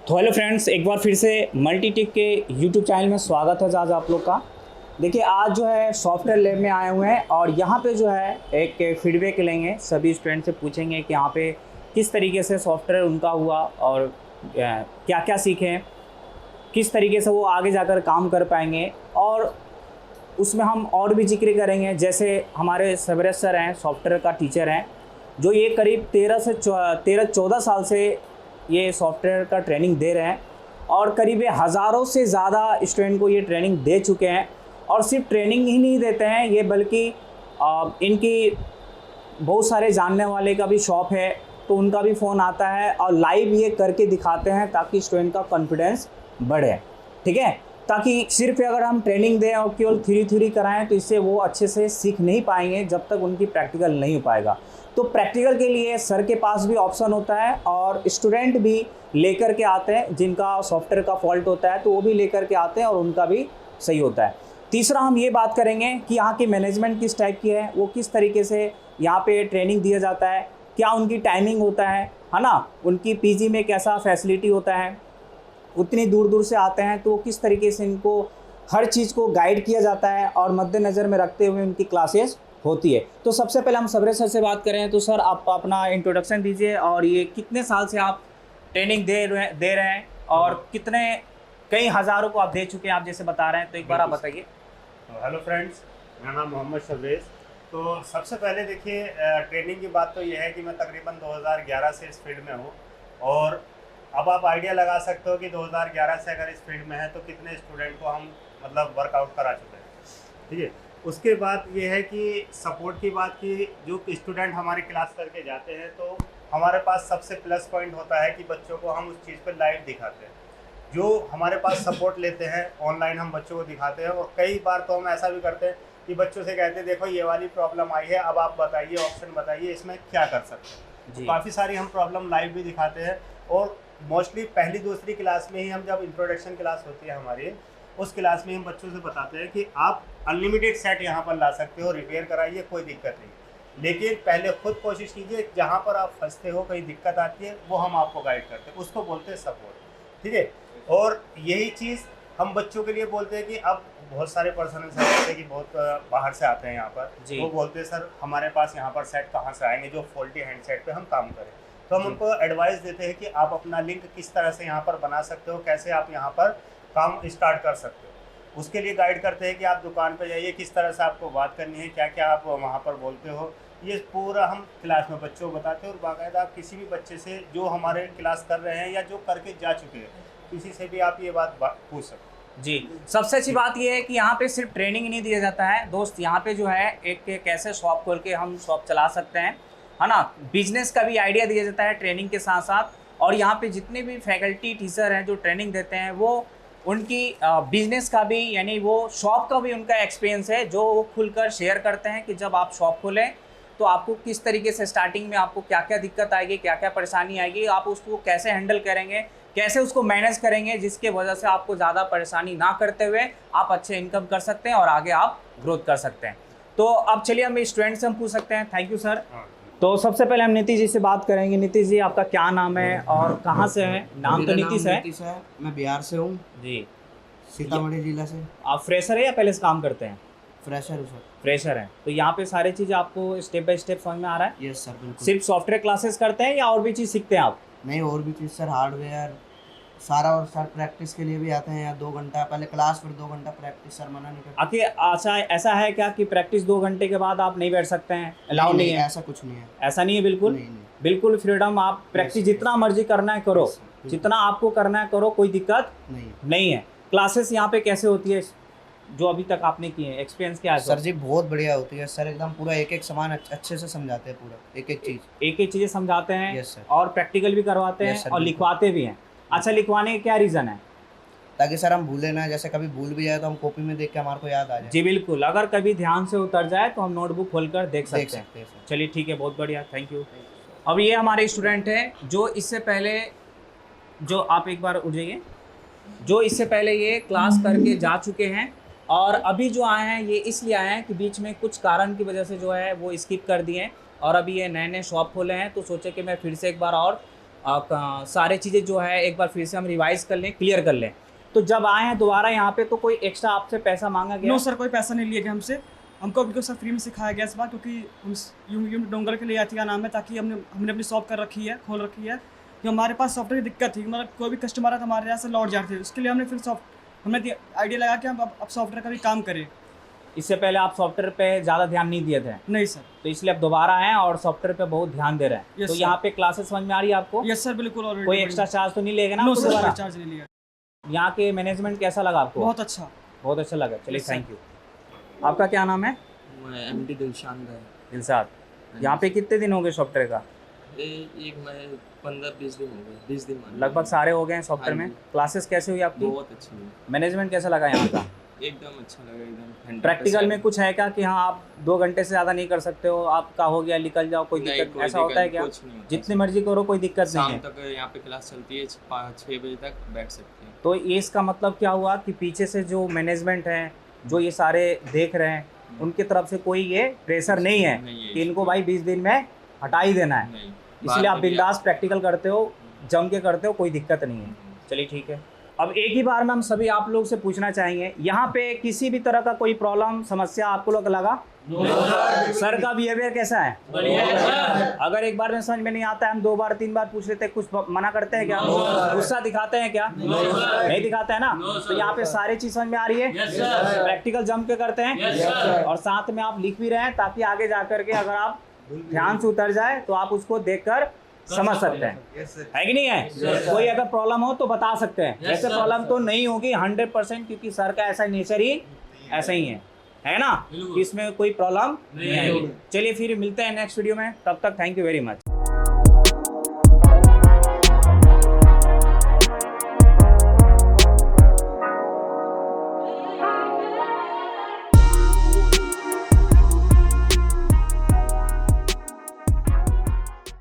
तो hello friends, एक बार फिर से मल्टीटेक के यूट्यूब चैनल में स्वागत है आज आप लोग का। देखिए, आज जो है सॉफ्टवेयर लैब में आए हुए हैं और यहाँ पे जो है एक फीडबैक लेंगे, सभी स्टूडेंट से पूछेंगे कि यहाँ पे किस तरीके से सॉफ्टवेयर उनका हुआ और क्या क्या सीखे, किस तरीके से वो आगे जाकर काम कर पाएंगे। और उसमें हम और भी जिक्र करेंगे, जैसे हमारे सबरेश सर हैं, सॉफ्टवेयर का टीचर हैं, जो ये करीब 13-14 साल से ये सॉफ्टवेयर का ट्रेनिंग दे रहे हैं और करीब हज़ारों से ज़्यादा स्टूडेंट को ये ट्रेनिंग दे चुके हैं। और सिर्फ ट्रेनिंग ही नहीं देते हैं ये, बल्कि इनकी बहुत सारे जानने वाले का भी शॉप है, तो उनका भी फ़ोन आता है और लाइव ये करके दिखाते हैं ताकि स्टूडेंट का कॉन्फिडेंस बढ़े। ठीक है, ताकि सिर्फ अगर हम ट्रेनिंग दें और केवल थ्योरी कराएं तो इससे वो अच्छे से सीख नहीं पाएंगे जब तक उनकी प्रैक्टिकल नहीं हो पाएगा। तो प्रैक्टिकल के लिए सर के पास भी ऑप्शन होता है और स्टूडेंट भी लेकर के आते हैं, जिनका सॉफ्टवेयर का फॉल्ट होता है तो वो भी लेकर के आते हैं और उनका भी सही होता है। तीसरा हम ये बात करेंगे कि यहाँ की मैनेजमेंट किस टाइप की है, वो किस तरीके से यहाँ पे ट्रेनिंग दिया जाता है, क्या उनकी टाइमिंग होता है ना, उनकी पीजी में कैसा फैसिलिटी होता है, उतनी दूर दूर से आते हैं तो किस तरीके से इनको हर चीज़ को गाइड किया जाता है और मद्देनज़र में रखते हुए उनकी क्लासेस होती है। तो सबसे पहले हम सबरेश सर से बात करें तो सर, आप अपना इंट्रोडक्शन दीजिए और ये कितने साल से आप ट्रेनिंग दे रहे हैं और कितने कई हज़ारों को आप दे चुके हैं, आप जैसे बता रहे हैं, तो एक बार आप बताइए। हेलो फ्रेंड्स, मेरा नाम मोहम्मद सबरेश। तो सबसे पहले देखिए, ट्रेनिंग की बात तो ये है कि मैं तकरीबन 2011 से इस फील्ड में हूँ और अब आप आइडिया लगा सकते हो कि 2011 से अगर इस फील्ड में है तो कितने स्टूडेंट को हम मतलब वर्कआउट करा चुके हैं। ठीक है, उसके बाद ये है कि सपोर्ट की बात की, जो स्टूडेंट हमारी क्लास करके जाते हैं तो हमारे पास सबसे प्लस पॉइंट होता है कि बच्चों को हम उस चीज़ पर लाइव दिखाते हैं। जो हमारे पास सपोर्ट लेते हैं ऑनलाइन हम बच्चों को दिखाते हैं और कई बार तो हम ऐसा भी करते हैं कि बच्चों से कहते हैं देखो ये वाली प्रॉब्लम आई है, अब आप बताइए, ऑप्शन बताइए, इसमें क्या कर सकते हैं। तो काफ़ी सारी हम प्रॉब्लम लाइव भी दिखाते हैं और मोस्टली पहली दूसरी क्लास में ही हम, जब इंट्रोडक्शन क्लास होती है हमारी, उस क्लास में हम बच्चों से बताते हैं कि आप अनलिमिटेड सेट यहाँ पर ला सकते हो, रिपेयर कराइए, कोई दिक्कत नहीं, लेकिन पहले खुद कोशिश कीजिए, जहाँ पर आप फंसते हो, कहीं दिक्कत आती है, वो हम आपको गाइड करते हैं, उसको बोलते हैं सपोर्ट। ठीक है, और यही चीज़ हम बच्चों के लिए बोलते हैं कि अब बहुत सारे पर्सन ऐसे होते हैं कि बहुत बाहर से आते हैं यहाँ पर, वो बोलते हैं सर हमारे पास यहाँ पर सेट कहाँ से आएंगे जो फॉल्टी हैंडसेट पे हम काम करें। तो हम उनको एडवाइस देते हैं कि आप अपना लिंक किस तरह से यहाँ पर बना सकते हो, कैसे आप यहाँ पर काम स्टार्ट कर सकते हो, उसके लिए गाइड करते हैं कि आप दुकान पर जाइए, किस तरह से आपको बात करनी है, क्या क्या आप वहाँ पर बोलते हो, ये पूरा हम क्लास में बच्चों को बताते हैं। और बाकायदा आप किसी भी बच्चे से जो हमारे क्लास कर रहे हैं या जो करके जा चुके हैं, किसी से भी आप ये बात पूछ सकते हैं। जी, सबसे अच्छी बात ये है कि यहाँ पे सिर्फ ट्रेनिंग ही नहीं दिया जाता है दोस्त, यहाँ पे जो है एक कैसे शॉप खोल के हम शॉप चला सकते हैं, है ना, बिजनेस का भी आइडिया दिया जाता है ट्रेनिंग के साथ साथ। और यहाँ पे जितने भी फैकल्टी टीचर हैं जो ट्रेनिंग देते हैं, वो उनकी बिजनेस का भी, यानी वो शॉप का भी उनका एक्सपीरियंस है जो वो खुलकर शेयर करते हैं कि जब आप शॉप खोलें तो आपको किस तरीके से स्टार्टिंग में आपको क्या क्या दिक्कत आएगी, क्या क्या परेशानी आएगी, आप उसको कैसे हैंडल करेंगे, कैसे उसको मैनेज करेंगे, जिसके वजह से आपको ज़्यादा परेशानी ना करते हुए आप अच्छे इनकम कर सकते हैं और आगे आप ग्रोथ कर सकते हैं। तो अब चलिए हम स्टूडेंट से हम पूछ सकते हैं। Thank you sir. तो सबसे पहले हम नीतीश जी से बात करेंगे। नीतीश जी, आपका क्या नाम है और कहाँ से है? नाम तो नीतीश है। मैं बिहार से हूँ जी, सीतामढ़ी जिला से। आप फ्रेशर है या पहले से काम करते हैं? फ्रेशर हूँ सर। फ्रेशर हैं, तो यहाँ पे सारी चीज़ आपको स्टेप बाय स्टेप समझ में आ रहा है? यस सर, बिल्कुल। सिर्फ सॉफ्टवेयर क्लासेस करते हैं या और भी चीज़ सीखते हैं आप? नहीं, और भी चीज़ सर, हार्डवेयर सारा। और सर प्रैक्टिस के लिए भी आते हैं, या 2 घंटा पहले क्लास फिर 2 घंटा प्रैक्टिस, सर मना नहीं करते। आखिर ऐसा है क्या कि प्रैक्टिस 2 घंटे के बाद आप नहीं बैठ सकते हैं? अलाउ नहीं है? ऐसा कुछ नहीं है। ऐसा नहीं है, बिल्कुल नहीं। बिल्कुल फ्रीडम, आप प्रैक्टिस जितना मर्जी करना है करो, जितना आपको करना है करो, कोई दिक्कत नहीं है। क्लासेस यहाँ पे कैसे होती है जो अभी तक आपने की है, एक्सपीरियंस क्या है सर? जी बहुत बढ़िया होती है सर, एकदम पूरा एक एक सामान अच्छे से समझाते हैं, पूरा एक एक चीज़ें समझाते हैं। Yes sir. और प्रैक्टिकल भी करवाते हैं और लिखवाते भी हैं। अच्छा, लिखवाने का क्या रीज़न है? ताकि सर हम भूले ना, जैसे कभी भूल भी जाए तो हम कॉपी में देख के हमारे को याद आ जाए। जी बिल्कुल, अगर कभी ध्यान से उतर जाए तो हम नोटबुक खोलकर देख सकते हैं। सर। चलिए ठीक है, बहुत बढ़िया, थैंक यू। अब ये हमारे स्टूडेंट हैं जो इससे पहले, जो आप एक बार उठ जाइए, जो इससे पहले ये क्लास करके जा चुके हैं और अभी जो आए हैं ये इसलिए आए हैं कि बीच में कुछ कारण की वजह से जो है वो स्किप कर दिए और अभी ये नए नए शॉप खोले हैं, तो सोचे कि मैं फिर से एक बार और सारे चीज़ें जो है एक बार फिर से हम रिवाइज कर लें, क्लियर कर लें। तो जब आए हैं दोबारा यहाँ पे तो कोई एक्स्ट्रा आपसे पैसा मांगा गया? नो सर, कोई पैसा नहीं लिया गया हमसे। हमको बिल्कुल सर फ्री में सिखाया गया इस बार, क्योंकि हम यूं डोंगर के लिए आती का नाम है, ताकि हमने अपनी शॉप कर रखी है, खोल रखी है। कि हमारे पास सॉफ्टवेयर की दिक्कत थी, मतलब कोई भी कस्टमर है तो हमारे यहाँ से लौट जाते थे। उसके लिए हमने फिर हमने आइडिया लगा कि हम अब सॉफ्टवेयर का भी काम करें। इससे पहले आप सॉफ्टवेयर पे ज़्यादा ध्यान नहीं दिए थे? नहीं सर। तो इसलिए आप दोबारा आए और सॉफ्टवेयर पे बहुत ध्यान दे रहे हैं। Yes, तो sir. यहाँ पे क्लासेस समझ में आ रही है आपको? यस सर, बिल्कुल। और कोई एक्स्ट्रा चार्ज तो नहीं लेगा ना नो आपको सर, दोबारा? कोई चार्ज नहीं लिया। यहाँ के मैनेजमेंट कैसा लगा आपको? बहुत अच्छा। बहुत अच्छा लगा। चलिए Yes, sir. Thank you. आपका क्या नाम है? मैं एमडी दिलशान है। दिलशाद। यहाँ पे कितने दिन हो गए सॉफ्टवेयर का? एक मैं 15-20 दिन हो गए, 20 दिन मान लगभग सारे हो गए हैं सॉफ्टवेयर हाँ में। जी। क्लासेस कैसे हुई आपकी? बहुत अच्छी है, मैनेजमेंट कैसा लगा यहाँ का? एकदम अच्छा लगा, एकदम 100%। प्रैक्टिकल में कुछ है क्या कि हाँ आप 2 घंटे से ज़्यादा नहीं कर सकते हो, आपका हो गया निकल जाओ, कोई नहीं, दिक्कत कोई ऐसा होता है क्या? कुछ नहीं होता। जितनी मर्जी करो कोई दिक्कत नहीं शाम है। तक यहाँ पे क्लास चलती है, 5-6 बजे तक बैठ सकते हैं। तो ये इसका मतलब क्या हुआ कि पीछे से जो मैनेजमेंट है, जो ये सारे देख रहे हैं, उनकी तरफ से कोई ये प्रेशर नहीं है नहीं है कि इनको भाई 20 दिन में हटा ही देना है। नहीं, इसलिए आप बाद में भी बिंदास प्रैक्टिकल करते हो, जम के करते हो, कोई दिक्कत नहीं है। चलिए ठीक है। अब एक ही बार में हम सभी आप लोग से पूछना चाहेंगे, यहाँ पे किसी भी तरह का कोई प्रॉब्लम समस्या आपको लोग लगा? सर का बिहेवियर कैसा है? अगर एक बार में समझ में नहीं आता है, हम 2 बार 3 बार पूछ लेते हैं, कुछ मना करते हैं क्या? गुस्सा दिखाते हैं क्या? नहीं दिखाते हैं ना? तो यहाँ पे सारी चीज समझ में आ रही है? प्रैक्टिकल जम के करते हैं और साथ में आप लिख भी रहे हैं, ताकि आगे जाकर के अगर आप ध्यान से उतर जाए तो आप उसको देखकर समझ सकते हैं, है कि नहीं है? कोई अगर प्रॉब्लम हो तो बता सकते हैं। ऐसे प्रॉब्लम तो नहीं होगी 100%, क्योंकि सर का ऐसा नेचर ही ऐसा ही है ना, कि इसमें कोई प्रॉब्लम नहीं आएगी। चलिए फिर मिलते हैं नेक्स्ट वीडियो में, तब तक थैंक यू वेरी मच।